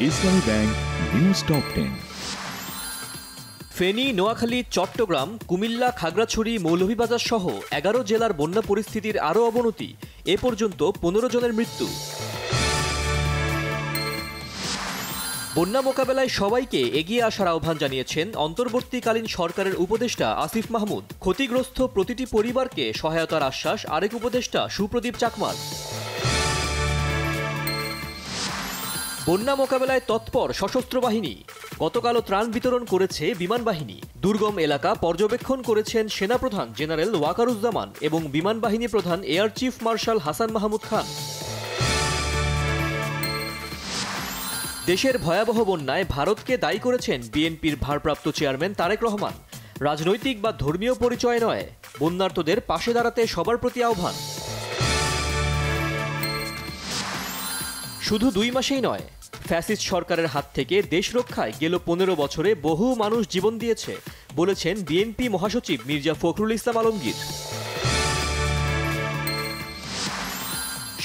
ইসলামী bank news top 10। Feni, Noakhali, Chattogram, Comilla, Khagrachari, Moulvibazar সহ 11 জেলার বন্যা পরিস্থিতির আরও অবনতি। এ পর্যন্ত 15 জনের মৃত্যু। বন্যা মোকাবেলায় সবাইকে এগিয়ে আসার আহ্বান জানিয়েছেন অন্তর্বর্তীকালীন সরকারের উপদেষ্টা আসিফ মাহমুদ। ক্ষতিগ্রস্ত প্রতিটি পরিবারকে সহায়তার আশ্বাস আরেক উপদেষ্টা সুপ্রদীপ চাকমার। বন্যা মোকাবেলায় তৎপর সশস্ত্র বাহিনী। গতকালও ত্রাণ বিতরণ করেছে বিমান বাহিনী। দুর্গম এলাকা পর্যবেক্ষণ করেছেন সেনাপ্রধান জেনারেল ওয়াকারুজ্জামান এবং বিমান বাহিনী প্রধান air chief marshal Hasan Mahmud Khan. দেশের ভয়াবহ বন্যায় ভারতকে দায়ী করেছেন বিএনপির ভারপ্রাপ্ত চেয়ারম্যান তারেক রহমান। রাজনৈতিক বা ধর্মীয় পরিচয় নয়, বন্যার্তদের পাশে দাঁড়াতে সবার প্রতি আহ্বান। শুধু 2 মাসেই নয়, ফ্যাসিস্ট সরকারের হাত থেকে দেশ রক্ষায় গেল 15 বছরে বহু মানুষ জীবন দিয়েছে বলেছেন বিএনপি মহাসচিব মির্জা ফখরুল ইসলাম আলমগীর।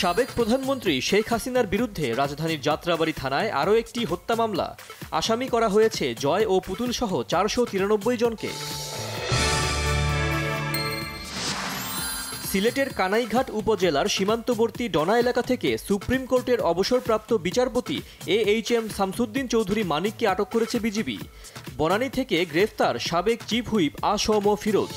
সাবেক প্রধানমন্ত্রী শেখ হাসিনার বিরুদ্ধে রাজধানীর যাত্রাবাড়ী থানায় আরও একটি হত্যা মামলা। আসামি করা হয়েছে জয় ও পুতুল সহ 493 জনকে। সিলেটের কানাইঘাট উপজেলার সীমান্তবর্তী ডনা এলাকা থেকে সুপ্রিম কোর্টের অবসরপ্রাপ্ত বিচারপতি AHM শামসুদ্দিন চৌধুরী মানিককে আটক করেছে বিজিবি। বনানী থেকে গ্রেফতার সাবেক চিফ হুইপ A.স.ম ফিরোজ।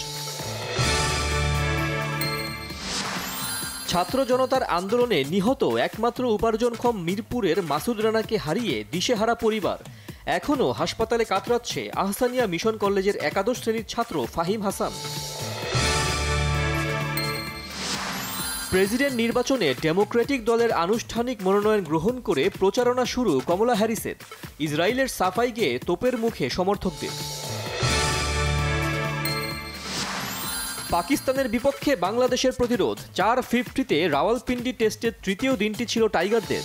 ছাত্র জনতার আন্দোলনে নিহত একমাত্র উপার্জনক্ষম মিরপুরের মাসুদ রানাকে হারিয়ে দিশেহারা পরিবার। এখনও হাসপাতালে কাতরাচ্ছে আহসানিয়া মিশন কলেজের একাদশ শ্রেণীর ছাত্র ফাহিম হাসান। প্রেসিডেন্ট নির্বাচনে ডেমোক্রেটিক দলের আনুষ্ঠানিক মনোনয়ন গ্রহণ করে প্রচারণা শুরু কমলা হ্যারিসের। ইসরায়েলের সাফাই গেয়ে তোপের মুখে সমর্থকদের। পাকিস্তানের বিপক্ষে বাংলাদেশের প্রতিরোধ। 450-তে রাওয়ালপিন্ডি টেস্টের তৃতীয় দিনটি ছিল টাইগারদের।